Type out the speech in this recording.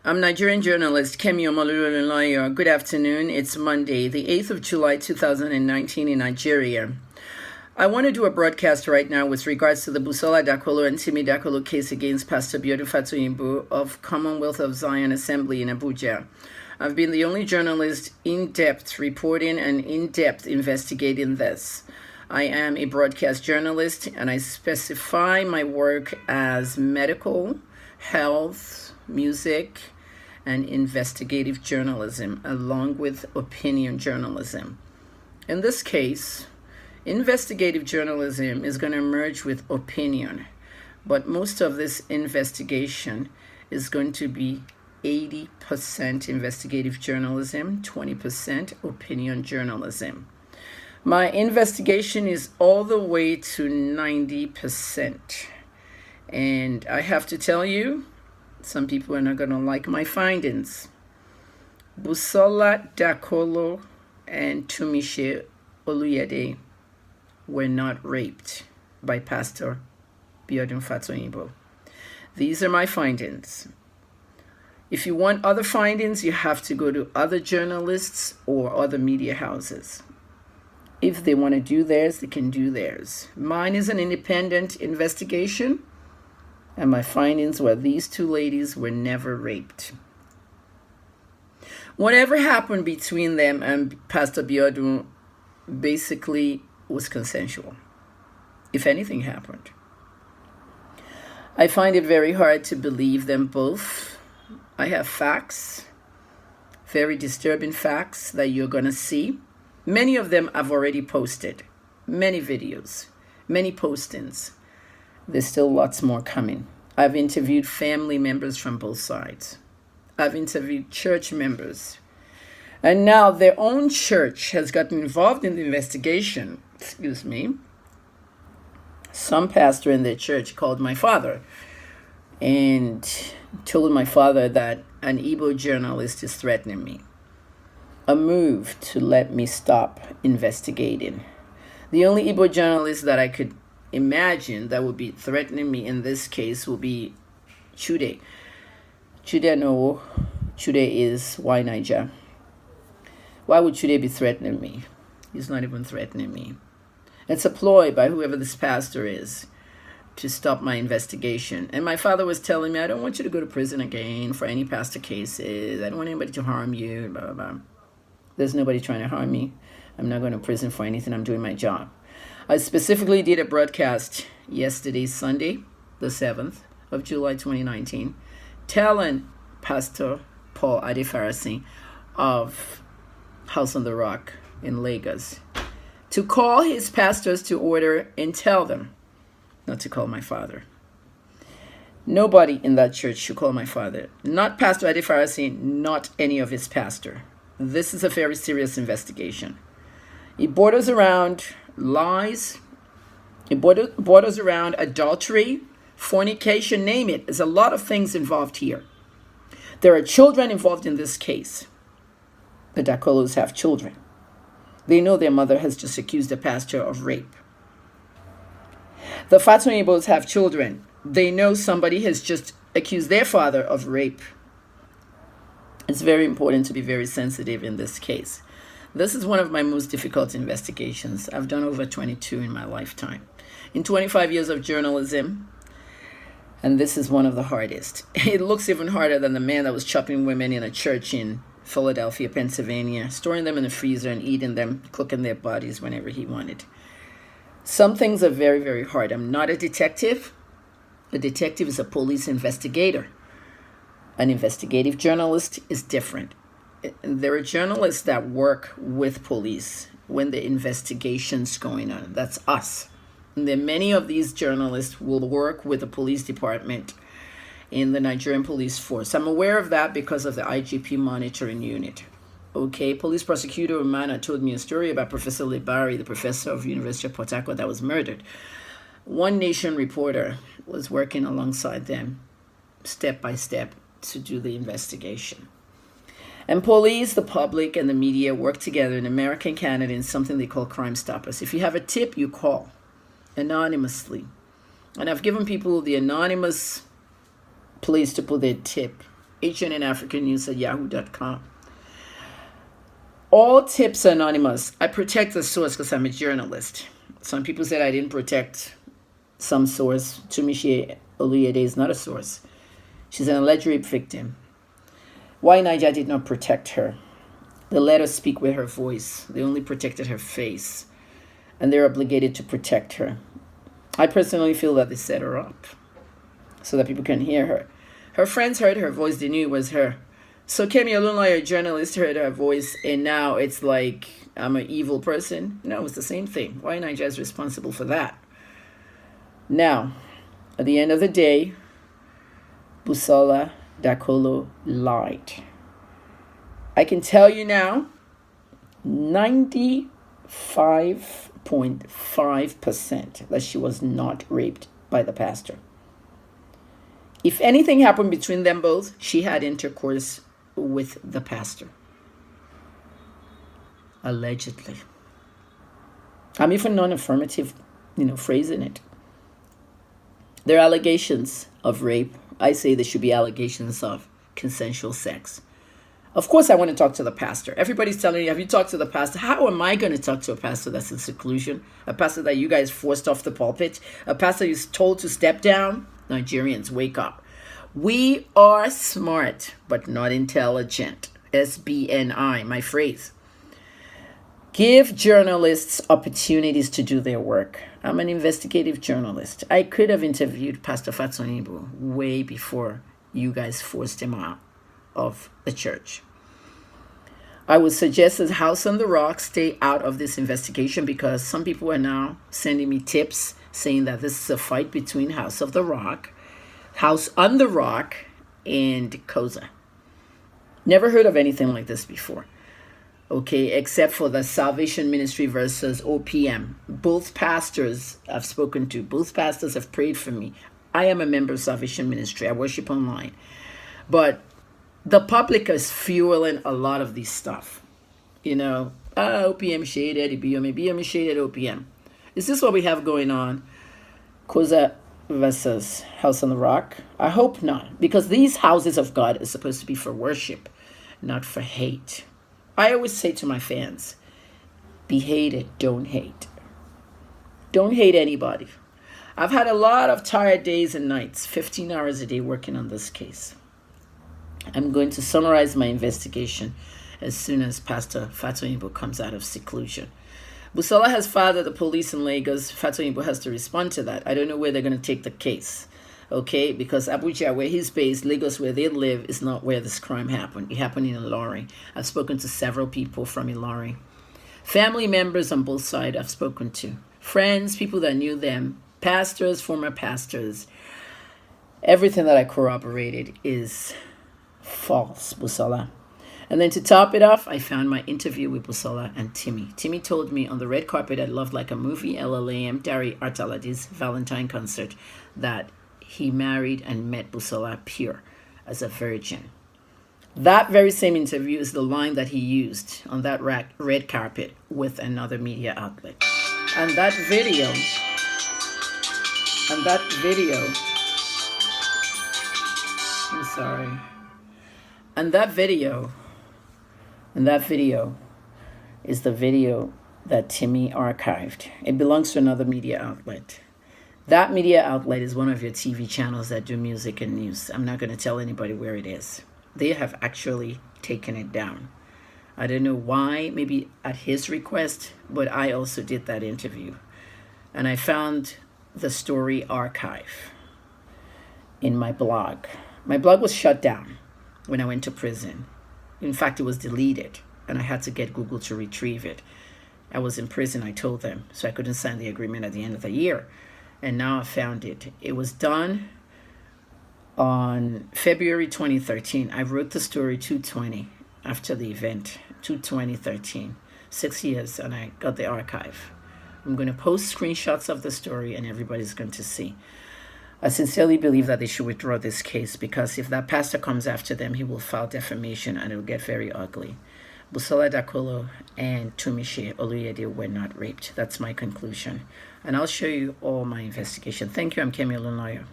I'm Nigerian journalist Kemi Olunloyo. Good afternoon. It's Monday, the 8th of July, 2019 in Nigeria. I want to do a broadcast right now with regards to the Busola Dakolo and Timi Dakolo case against Pastor Biodun Fatoyinbo of Commonwealth of Zion Assembly in Abuja. I've been the only journalist in-depth reporting and in-depth investigating this. I am a broadcast journalist and I specify my work as medical, health, music, and investigative journalism, along with opinion journalism. In this case, investigative journalism is going to merge with opinion, but most of this investigation is going to be 80% investigative journalism, 20% opinion journalism. My investigation is all the way to 90%. And I have to tell you, some people are not going to like my findings. Busola Dakolo and Tumishe Oluyede were not raped by Pastor Biodun Fatoyinbo. These are my findings. If you want other findings, you have to go to other journalists or other media houses. If they want to do theirs, they can do theirs. Mine is an independent investigation, and my findings were these two ladies were never raped. Whatever happened between them and Pastor Biodun basically was consensual, if anything happened. I find it very hard to believe them both. I have facts, very disturbing facts that you're going to see. Many of them I've already posted, many videos, many postings. There's still lots more coming. I've interviewed family members from both sides. I've interviewed church members. And now their own church has gotten involved in the investigation. Some pastor in their church called my father and told my father that an Igbo journalist is threatening me. A move to let me stop investigating. The only Igbo journalist that I could imagine that would be threatening me in this case will be Chude. Chude is why Niger. Why would Chude be threatening me? He's not even threatening me. It's a ploy by whoever this pastor is to stop my investigation. And my father was telling me, I don't want you to go to prison again for any pastor cases. I don't want anybody to harm you, blah, blah, blah. There's nobody trying to harm me. I'm not going to prison for anything. I'm doing my job. I specifically did a broadcast yesterday, Sunday, the 7th of July, 2019, telling Pastor Paul Adefarasi of House on the Rock in Lagos to call his pastors to order and tell them not to call my father. Nobody in that church should call my father. Not Pastor Adefarasi, not any of his pastor. This is a very serious investigation. It borders around lies. It borders around adultery, fornication, name it. There's a lot of things involved here. There are children involved in this case. The Dakolos have children. They know their mother has just accused the pastor of rape. The Fatoyimbos have children. They know somebody has just accused their father of rape. It's very important to be very sensitive in this case. This is one of my most difficult investigations. I've done over 22 in my lifetime. In 25 years of journalism, and this is one of the hardest. It looks even harder than the man that was chopping women in a church in Philadelphia, Pennsylvania, storing them in the freezer and eating them, cooking their bodies whenever he wanted. Some things are very, very hard. I'm not a detective. A detective is a police investigator. An investigative journalist is different. There are journalists that work with police when the investigation's going on. That's us. And then many of these journalists will work with the police department in the Nigerian Police Force. I'm aware of that because of the IGP monitoring unit. Okay, police prosecutor Umana told me a story about Professor Lebari, the professor of University of Port Harcourt that was murdered. One Nation reporter was working alongside them, step by step, to do the investigation. And police, the public, and the media work together in America and Canada in something they call Crime Stoppers. If you have a tip, you call anonymously. And I've given people the anonymous place to put their tip HNNAfricanNews@yahoo.com. All tips are anonymous. I protect the source because I'm a journalist. Some people said I didn't protect some source. Kemi Olunloyo is not a source. She's an alleged rape victim. Why Niger did not protect her? They let her speak with her voice. They only protected her face. And they're obligated to protect her. I personally feel that they set her up so that people can hear her. Her friends heard her voice. They knew it was her. So Kemi Olunloyo, a journalist, heard her voice, and now it's like I'm an evil person. No, it's the same thing. Why Niger is responsible for that? Now, at the end of the day, Busola Dakolo lied. I can tell you now, 95.5% that she was not raped by the pastor. If anything happened between them both, she had intercourse with the pastor. Allegedly. I'm even non-affirmative, phrasing it. There are allegations of rape. I say there should be allegations of consensual sex. Of course, I want to talk to the pastor. Everybody's telling you, have you talked to the pastor? How am I going to talk to a pastor that's in seclusion? A pastor that you guys forced off the pulpit? A pastor who's told to step down? Nigerians, wake up. We are smart, but not intelligent. SBNI, my phrase. Give journalists opportunities to do their work. I'm an investigative journalist. I could have interviewed Pastor Fatsonibo way before you guys forced him out of the church. I would suggest that House on the Rock stay out of this investigation because some people are now sending me tips saying that this is a fight between House on the Rock, and COSA. Never heard of anything like this before. Okay, except for the Salvation Ministry versus OPM. Both pastors I've spoken to, both pastors have prayed for me. I am a member of Salvation Ministry. I worship online. But the public is fueling a lot of this stuff. OPM shaded, BM shaded OPM. Is this what we have going on? COSA versus House on the Rock? I hope not, because these houses of God are supposed to be for worship, not for hate. I always say to my fans, be hated, don't hate. Don't hate anybody. I've had a lot of tired days and nights, 15 hours a day working on this case. I'm going to summarize my investigation as soon as Pastor Fatsonibo comes out of seclusion. Busola has fired the police in Lagos. Fatsonibo has to respond to that. I don't know where they're going to take the case. Okay, because Abuja, where he's based, Lagos, where they live, is not where this crime happened. It happened in Ilori. I've spoken to several people from Ilori. Family members on both sides I've spoken to. Friends, people that knew them, pastors, former pastors. Everything that I corroborated is false, Busola. And then to top it off, I found my interview with Busola and Timmy. Timmy told me on the red carpet at Love Like a Movie, LLAM, Dari Artaladi's Valentine concert, that he married and met Busola pure as a virgin. That very same interview is the line that he used on that red carpet with another media outlet. And that video, I'm sorry. And that video is the video that Timmy archived. It belongs to another media outlet. That media outlet is one of your TV channels that do music and news. I'm not going to tell anybody where it is. They have actually taken it down. I don't know why, maybe at his request, but I also did that interview. And I found the story archive in my blog. My blog was shut down when I went to prison. In fact, it was deleted, and I had to get Google to retrieve it. I was in prison, I told them, so I couldn't sign the agreement at the end of the year. And now I found it. It was done on February 2013. I wrote the story 2/20 after the event, 2/2013. 6 years, and I got the archive. I'm going to post screenshots of the story, and everybody's going to see. I sincerely believe that they should withdraw this case, because if that pastor comes after them, he will file defamation, and it will get very ugly. Busola Dakolo and Kemi Olunloyo were not raped. That's my conclusion. And I'll show you all my investigation. Thank you. I'm Kemi Olunloyo.